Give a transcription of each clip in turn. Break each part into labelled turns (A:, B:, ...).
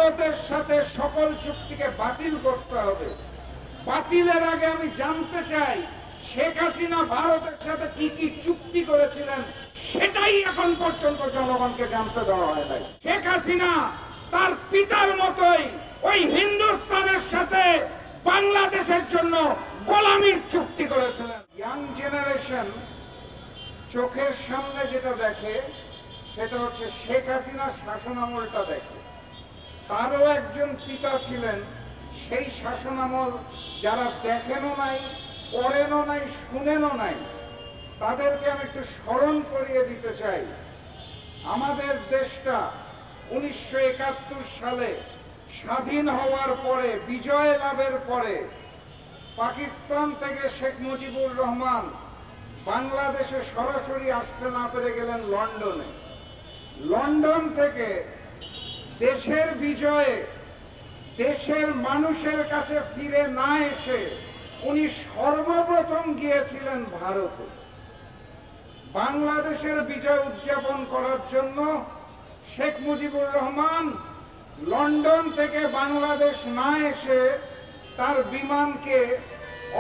A: ভারতের সাথে সকল চুক্তিকে বাতিল করতে হবে। বাতিলের আগে আমি জানতে চাই শেখ হাসিনা ভারতের সাথে কি কি চুক্তি করেছিলেন, সেটাই এখন পর্যন্ত জনগণকে জানতে দেওয়া হয় নাই। শেখ হাসিনা তার পিতার মতোই ওই হিন্দুস্তানের সাথে বাংলাদেশের জন্য গোলামির চুক্তি করেছিলেন। ইয়াং জেনারেশন চোখের সামনে যেটা দেখে সেটা হচ্ছে শেখ হাসিনা শাসনামলটা দেখে। তারও একজন পিতা ছিলেন, সেই শাসনামল যারা দেখেনও নাই, পড়েনও নাই, শুনেনও নাই, তাদেরকে আমি একটু স্মরণ করিয়ে দিতে চাই। আমাদের দেশটা 1971 সালে স্বাধীন হওয়ার পরে, বিজয় লাভের পরে, পাকিস্তান থেকে শেখ মুজিবুর রহমান বাংলাদেশে সরাসরি আসতে না পেরে গেলেন লন্ডনে। লন্ডন থেকে দেশের বিজয়ে দেশের মানুষের কাছে ফিরে না এসে উনি সর্বপ্রথম গিয়েছিলেন ভারতে। বাংলাদেশের বিজয় উদযাপন করার জন্য শেখ মুজিবুর রহমান লন্ডন থেকে বাংলাদেশ না এসে তার বিমানকে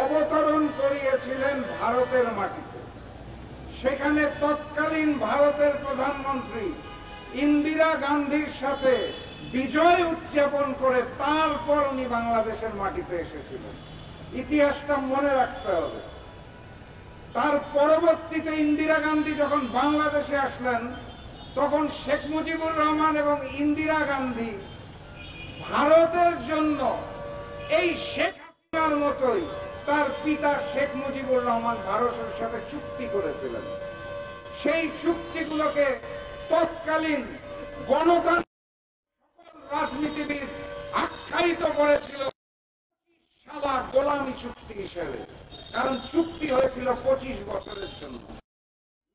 A: অবতরণ করিয়েছিলেন ভারতের মাটিতে। সেখানে তৎকালীন ভারতের প্রধানমন্ত্রী ইন্দিরা গান্ধীর সাথে বিজয় উদযাপন করে তারপর উনি বাংলাদেশের মাটিতে এসেছিলেন। ইতিহাসটা মনে রাখতে হবে। তার পরবর্তীতে ইন্দিরা গান্ধী যখন বাংলাদেশে আসলেন, তখন শেখ মুজিবুর রহমান এবং ইন্দিরা গান্ধী ভারতের জন্য এই শেখ হাসিনার মতোই তার পিতা শেখ মুজিবুর রহমান ভারতের সাথে চুক্তি করেছিলেন। সেই চুক্তিগুলোকে তৎকালীন গণতান্ত্রিক রাজনীতিবিদ আখ্যায়িত করেছিল সালা গোলামি চুক্তি হিসেবে। কারণ চুক্তি হয়েছিল 25 বছরের জন্য।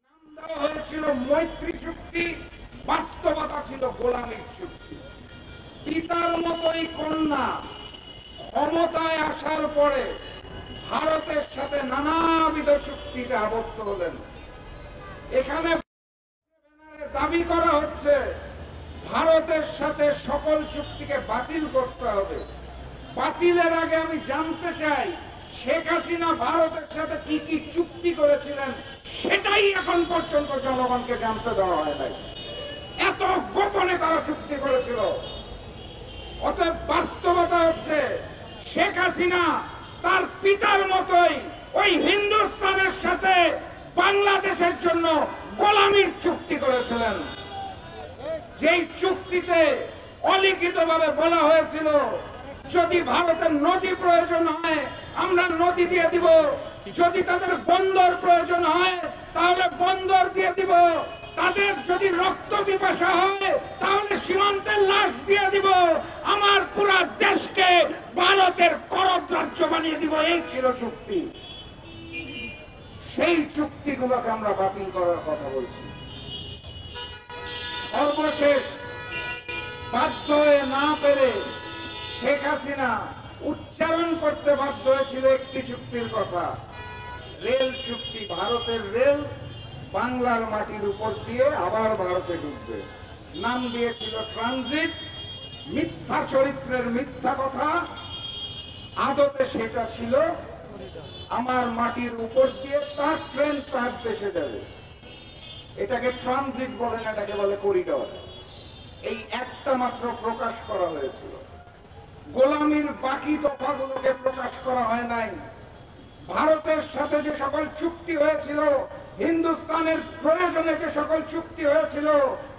A: নাম দেওয়া হয়েছিল মৈত্রী চুক্তি, বাস্তবতা ছিল গোলামির চুক্তি। পিতার মতোই কন্যা ক্ষমতায় আসার পরে ভারতের সাথে নানাবিধ চুক্তিতে আবদ্ধ হলেন। এখানে দাবি করা হচ্ছে ভারতের সাথে সকল চুক্তিকে বাতিল করতে হবে। বাতিলের আগে আমি জানতে চাই শেখ হাসিনা ভারতের সাথে কি কি চুক্তি করেছিলেন, সেটাই এখন পর্যন্ত জনগণকে জানতে দেওয়া হয় নাই। এত গোপনে তারা চুক্তি করেছিল। অতএব বাস্তবতা হচ্ছে শেখ হাসিনা তার পিতার মতোই ওই হিন্দুস্তানের সাথে বাংলাদেশের জন্য গোলামির চুক্তি করেছিলেন। যেই চুক্তিতে অলিখিতভাবে বলা হয়েছিল যদি ভারতের নদী প্রয়োজন হয় আমরা নদী দিয়ে দিব, যদি তাদের বন্দর প্রয়োজন হয় তাহলে বন্দর দিয়ে দিব, তাদের যদি রক্ত পিপাসা হয় তাহলে সীমান্তের লাশ দিয়ে দিব, আমার পুরো দেশকে ভারতের করদ রাজ্য বানিয়ে দিব। এই ছিল চুক্তি। সেই চুক্তিগুলোকে আমরা বাতিল করার কথা বলছি। সর্বশেষ বাধ্য হয়ে না পেরে শেখ হাসিনা উচ্চারণ করতে বাধ্য হয়েছিল একটি চুক্তির কথা, রেল চুক্তি। ভারতের রেল বাংলার মাটির উপর দিয়ে আবার ভারতে ঢুকবে। নাম দিয়েছিল ট্রানজিট। মিথ্যা চরিত্রের মিথ্যা কথা, আদতে সেটা ছিল আমার মাটির উপর দিয়ে তার ট্রেন তার দেশে যাবে। এটাকে ট্রানজিট বলে না, এটাকে বলে করিডর। এই একটা মাত্র প্রকাশ করা হয়েছিল। গোলামির বাকি দফাগুলোকে প্রকাশ করা হয় নাই। ভারতের সাথে যে সকল চুক্তি হয়েছিল, হিন্দুস্তানের প্রয়োজনে যে সকল চুক্তি হয়েছিল,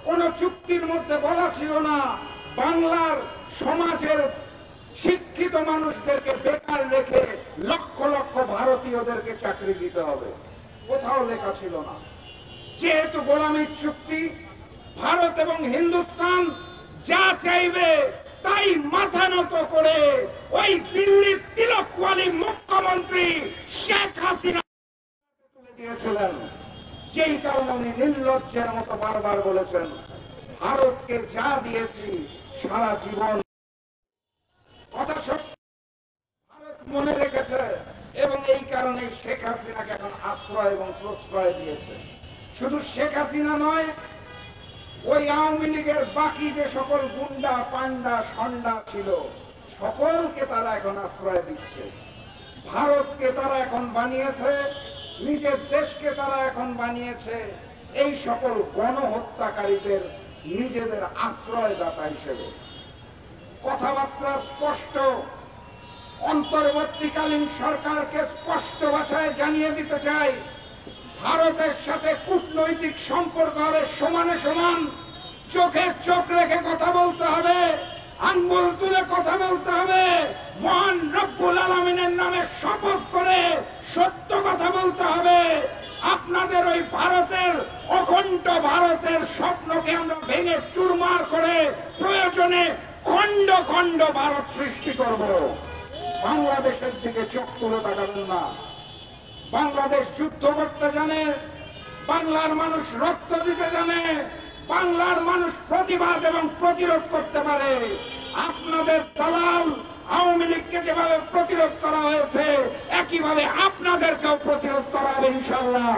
A: কোন চুক্তির মধ্যে বলা ছিল না বাংলার সমাজের শিক্ষিত মানুষদেরকে বেকার রেখে লক্ষ লক্ষ ভারতীয়দেরকে চাকরি দিতে হবে। কোথাও লেখা ছিল না। যেহেতু গোলামির চুক্তি, ভারত এবং হিন্দুস্তান যা চাইবে তাই মাথা নত করে ওই দিল্লির তিলকওয়ালি মুখ্যমন্ত্রী শেখ হাসিনা তুলে দিয়েছিলেন। যেই কারণে উনি নির্লজ্জের মতো বারবার বলেছেন ভারতকে যা দিয়েছি সারা জীবন। কথা সত্য, ভারত মনে রেখেছে এবং এই কারণে শেখ হাসিনাকে এখন আশ্রয় এবং প্রশ্রয় দিয়েছে। শুধু শেখ হাসিনা নয়, ওই আওয়ামী লীগের বাকি যে সকল গুন্ডা পান্ডা সন্ডা ছিল সকলকে তারা এখন আশ্রয় দিচ্ছে। ভারতকে তারা এখন বানিয়েছে, নিজের দেশকে তারা এখন বানিয়েছে এই সকল গণহত্যাকারীদের নিজেদের আশ্রয়দাতা হিসেবে। কথাবার্তা স্পষ্ট। অন্তর্বর্তীকালীন সরকারকে স্পষ্ট ভাষায় জানিয়ে দিতে চাই, ভারতের সাথে কূটনৈতিক সম্পর্ক হবে সমানে সমান। চোখে চোখ রেখে কথা বলতে হবে, আঙ্গুল তুলে কথা বলতে হবে, মহান রব্বুল আলামিনের নামে শপথ করে সত্য কথা বলতে হবে। আপনাদের ওই ভারতের অখণ্ড ভারতের স্বপ্নকে আমরা ভেঙে চুরমার করে প্রয়োজনে খণ্ড খণ্ড ভারত সৃষ্টি করব। বাংলাদেশের দিকে চোখ তুলে তাকাবেন না। বাংলাদেশ যুদ্ধ করতে জানে, বাংলার মানুষ রক্ত দিতে জানে, বাংলার মানুষ প্রতিবাদ এবং প্রতিরোধ করতে পারে। আপনাদের দালাল আওয়ামী লীগকে যেভাবে প্রতিরোধ করা হয়েছে একইভাবে আপনাদেরকেও প্রতিরোধ করা হবে ইনশাআল্লাহ।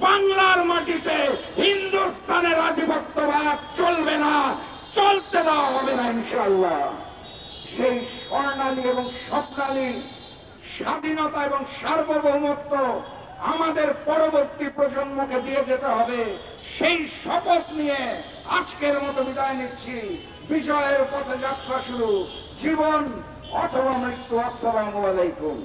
A: বাংলার মাটিতে হিন্দুস্তানের আধিপত্যবাদ চলবে না, চলতে দেওয়া হবে না ইনশাআল্লাহ। সেই স্বর্ণালী এবং স্বপ্নালী স্বাধীনতা এবং সার্বভৌমত্ব আমাদের পরবর্তী প্রজন্মকে দিয়ে যেতে হবে। সেই শপথ নিয়ে আজকের মতো বিদায় নিচ্ছি। বিজয়ের পথে যাত্রা শুরু, জীবন অথবা মৃত্যু। আসসালামু আলাইকুম।